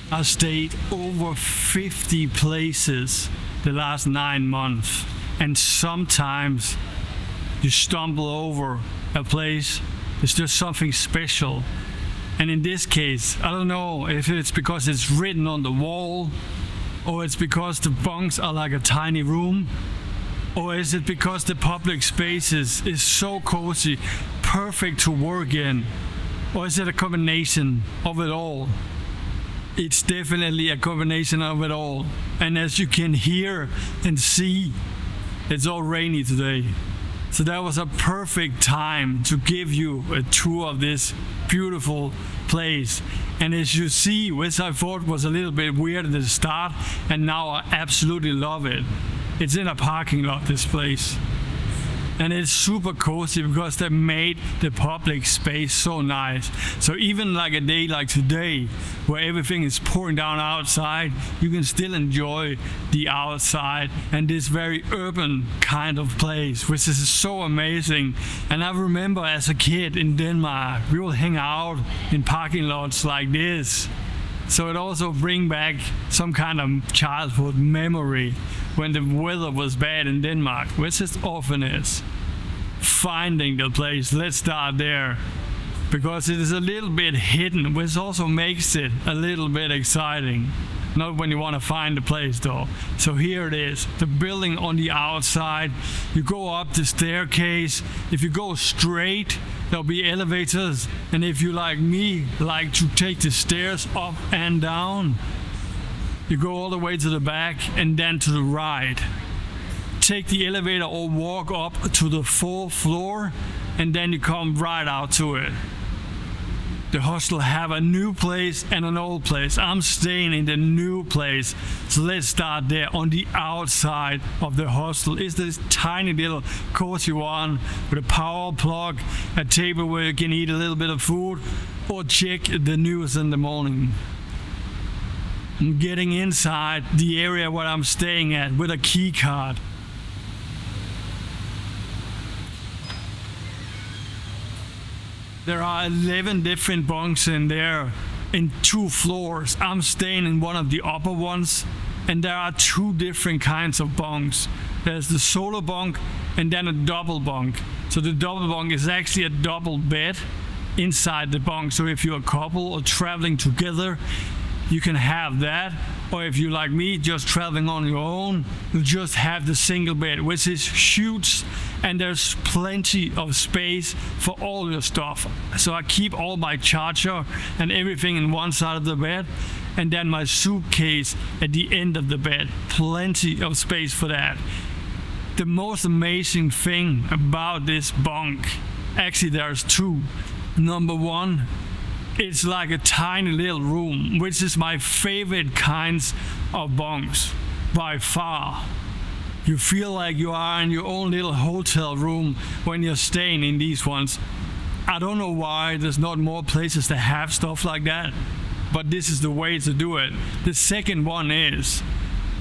I stayed over 50 places the last 9 months, and sometimes you stumble over a place. It's just something special. And in this case, I don't know if it's because it's written on the wall, or it's because the bunks are like a tiny room, or is it because the public spaces is so cozy, perfect to work in, or is it a combination of it all? It's definitely a combination of it all. And as you can hear and see, it's all rainy today. So that was a perfect time to give you a tour of this beautiful place. And as you see, which I thought was a little bit weird at the start, and now I absolutely love it. It's in a parking lot, this place. And it's super cozy because they made the public space so nice. So even like a day like today, where everything is pouring down outside, you can still enjoy the outside and this very urban kind of place, which is so amazing. And I remember as a kid in Denmark, we would hang out in parking lots like this. So it also brings back some kind of childhood memory when the weather was bad in Denmark, which it often is. Finding the place, let's start there, because it is a little bit hidden, which also makes it a little bit exciting. Not when you want to find the place though. So here it is, the building on the outside. You go up the staircase. If you go straight, there'll be elevators, and if you like me like to take the stairs up and down, you go all the way to the back and then to the right. Take the elevator or walk up to the 4th floor, and then you come right out to it. The hostel have a new place and an old place. I'm staying in the new place, so let's start there. On the outside of the hostel is this tiny little cozy one with a power plug, a table where you can eat a little bit of food or check the news in the morning. I'm getting inside the area where I'm staying at with a key card. There are 11 different bunks in there in 2 floors. I'm staying in one of the upper ones, and there are 2 different kinds of bunks. There's the solo bunk and then a double bunk. So the double bunk is actually a double bed inside the bunk. So if you're a couple or traveling together, you can have that. Or if you like me, just traveling on your own, you just have the single bed, which is huge, and there's plenty of space for all your stuff. So I keep all my charger and everything in one side of the bed, and then my suitcase at the end of the bed. Plenty of space for that. The most amazing thing about this bunk, actually there's 2. Number 1, it's like a tiny little room, which is my favorite kinds of bunks by far. You feel like you are in your own little hotel room when you're staying in these ones. I don't know why there's not more places that have stuff like that, but this is the way to do it. The second one is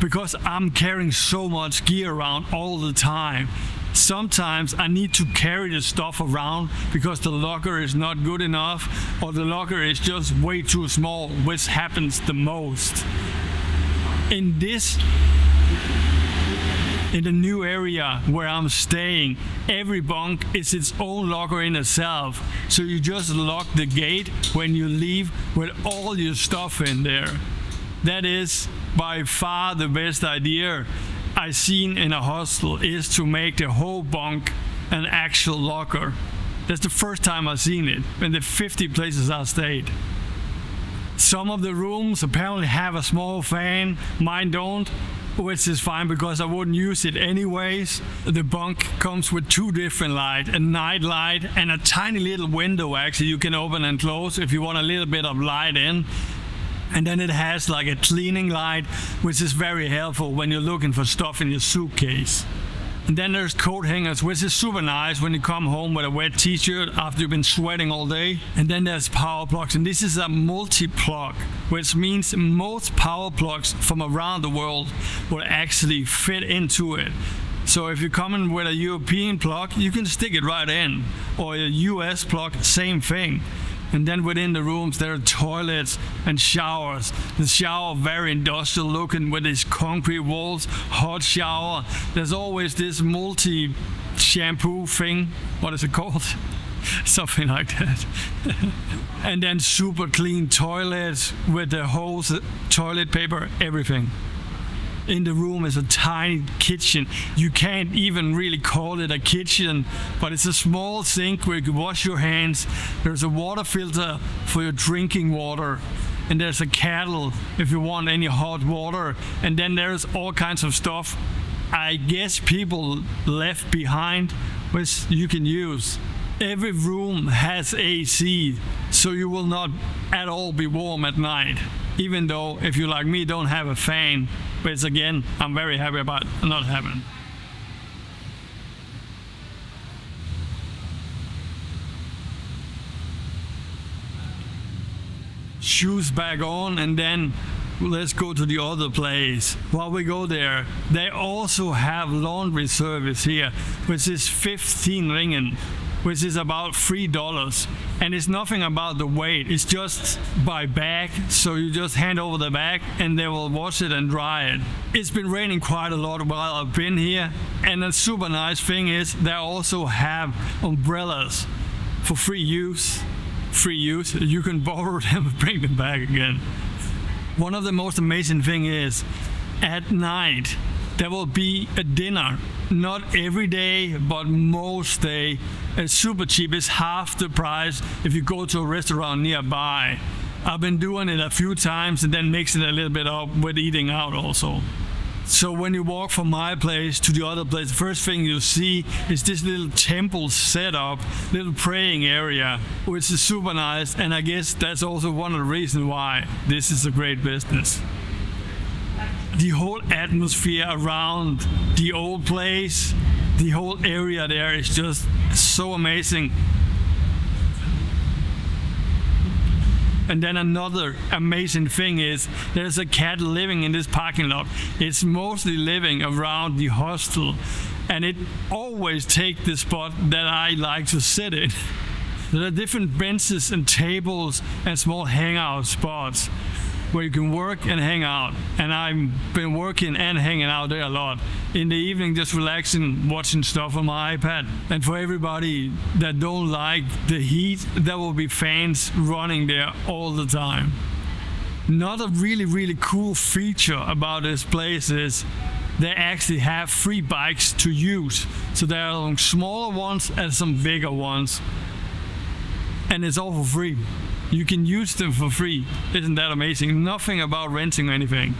because I'm carrying so much gear around all the time. Sometimes I need to carry the stuff around because the locker is not good enough, or the locker is just way too small, which happens the most. In the new area where I'm staying, every bunk is its own locker in itself. So you just lock the gate when you leave with all your stuff in there. That is by far the best idea I've seen in a hostel, is to make the whole bunk an actual locker. That's the first time I've seen it in the 50 places I stayed. Some of the rooms apparently have a small fan, mine don't, which is fine because I wouldn't use it anyways. The bunk comes with 2 different lights, a night light and a tiny little window actually you can open and close if you want a little bit of light in. And then it has like a cleaning light, which is very helpful when you're looking for stuff in your suitcase. And then there's coat hangers, which is super nice when you come home with a wet t-shirt after you've been sweating all day. And then there's power plugs, and this is a multi-plug, which means most power plugs from around the world will actually fit into it. So if you come in with a European plug, you can stick it right in, or a US plug, same thing. And then within the rooms, there are toilets and showers. The shower, very industrial looking with these concrete walls, hot shower. There's always this multi-shampoo thing. What is it called? Something like that. And then super clean toilets with the hose, toilet paper, everything. In the room is a tiny kitchen. You can't even really call it a kitchen, but it's a small sink where you can wash your hands. There's a water filter for your drinking water. And there's a kettle if you want any hot water. And then there's all kinds of stuff I guess people left behind, which you can use. Every room has AC, so you will not at all be warm at night. Even though, if you like me, don't have a fan, but again, I'm very happy about not having. Shoes back on, and then let's go to the other place. While we go there, they also have laundry service here, which is 15 ringen, which is about $3. And it's nothing about the weight, it's just by bag, so you just hand over the bag and they will wash it and dry it. It's been raining quite a lot while I've been here, and a super nice thing is they also have umbrellas for free use. You can borrow them and bring them back again. One of the most amazing thing is at night there will be a dinner, not every day but most day. It's super cheap. It's half the price if you go to a restaurant nearby. I've been doing it a few times and then mixing it a little bit up with eating out also. So when you walk from my place to the other place, the first thing you see is this little temple set up, little praying area, which is super nice, and I guess that's also one of the reasons why this is a great business. The whole atmosphere around the old place, the whole area there is just so amazing. And then another amazing thing is there's a cat living in this parking lot. It's mostly living around the hostel, and it always takes the spot that I like to sit in. There are different benches and tables and small hangout spots where you can work and hang out. And I've been working and hanging out there a lot. In the evening, just relaxing, watching stuff on my iPad. And for everybody that don't like the heat, there will be fans running there all the time. Another really cool feature about this place is they actually have free bikes to use. So there are some smaller ones and some bigger ones. And it's all for free. You can use them for free. Isn't that amazing? Nothing about renting or anything.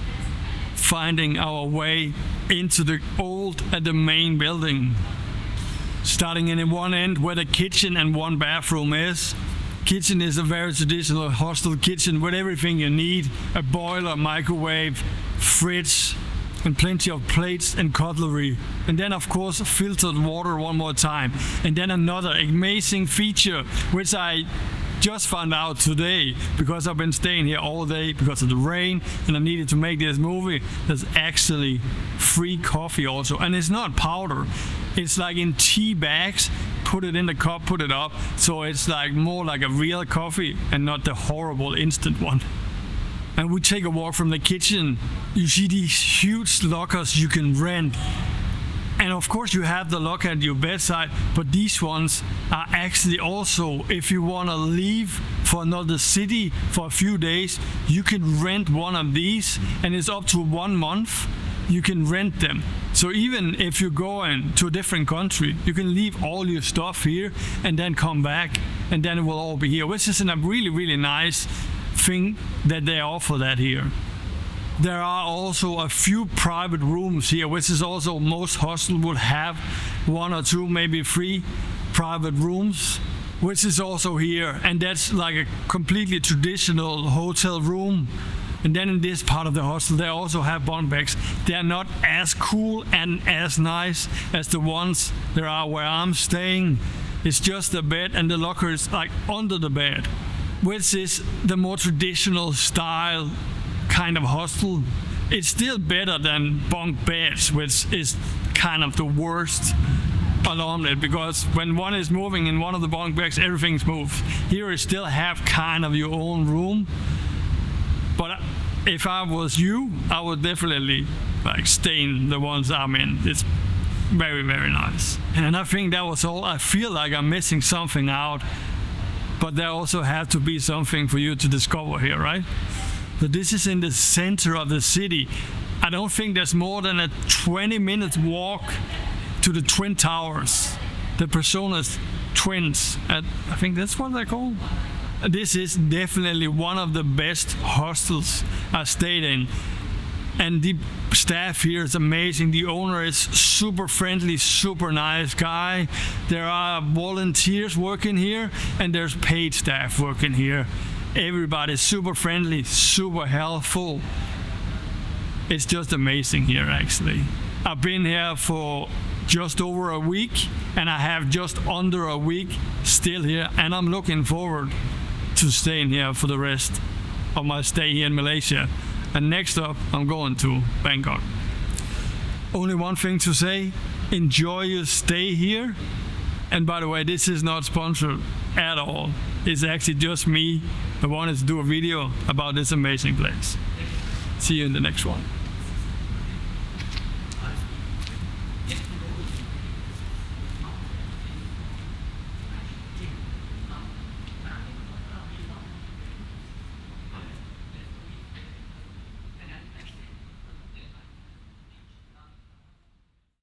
Finding our way into the old and the main building. Starting in one end where the kitchen and one bathroom is. Kitchen is a very traditional hostel kitchen with everything you need. A boiler, microwave, fridge, and plenty of plates and cutlery. And then of course filtered water one more time. And then another amazing feature which I just found out today because I've been staying here all day because of the rain and I needed to make this movie. There's actually free coffee also, and it's not powder, it's like in tea bags. Put it in the cup, put it up, so it's like more like a real coffee and not the horrible instant one. And we take a walk from the kitchen. You see these huge lockers you can rent. And of course you have the locker at your bedside, but these ones are actually also, if you want to leave for another city for a few days, you can rent one of these, and it's up to 1 month. You can rent them. So even if you're going to a different country, you can leave all your stuff here and then come back, and then it will all be here, which is a really nice thing that they offer that here. There are also a few private rooms here, which is also most hostels would have 1 or 2, maybe 3 private rooms, which is also here, and that's like a completely traditional hotel room. And then in this part of the hostel they also have bunk beds. They are not as cool and as nice as the ones there are where I'm staying. It's just a bed and the locker is like under the bed, which is the more traditional style kind of hostel. It's still better than bunk beds, which is kind of the worst alarmed at, because when one is moving in one of the bunk beds, everything's moved. Here you still have kind of your own room, but if I was you, I would definitely like stay in the ones I'm in. It's very, very nice. And I think that was all. I feel like I'm missing something out, but there also had to be something for you to discover here, right? So this is in the center of the city. I don't think there's more than a 20-minute walk to the Twin Towers, the Personas Twins. I think that's what they're called. This is definitely one of the best hostels I stayed in. And the staff here is amazing. The owner is super friendly, super nice guy. There are volunteers working here, and there's paid staff working here. Everybody's super friendly, super helpful. It's just amazing here, actually. I've been here for just over a week, and I have just under a week still here, and I'm looking forward to staying here for the rest of my stay here in Malaysia. And next up, I'm going to Bangkok. Only one thing to say: enjoy your stay here. And by the way, this is not sponsored at all. It's actually just me. I wanted to do a video about this amazing place. See you in the next one.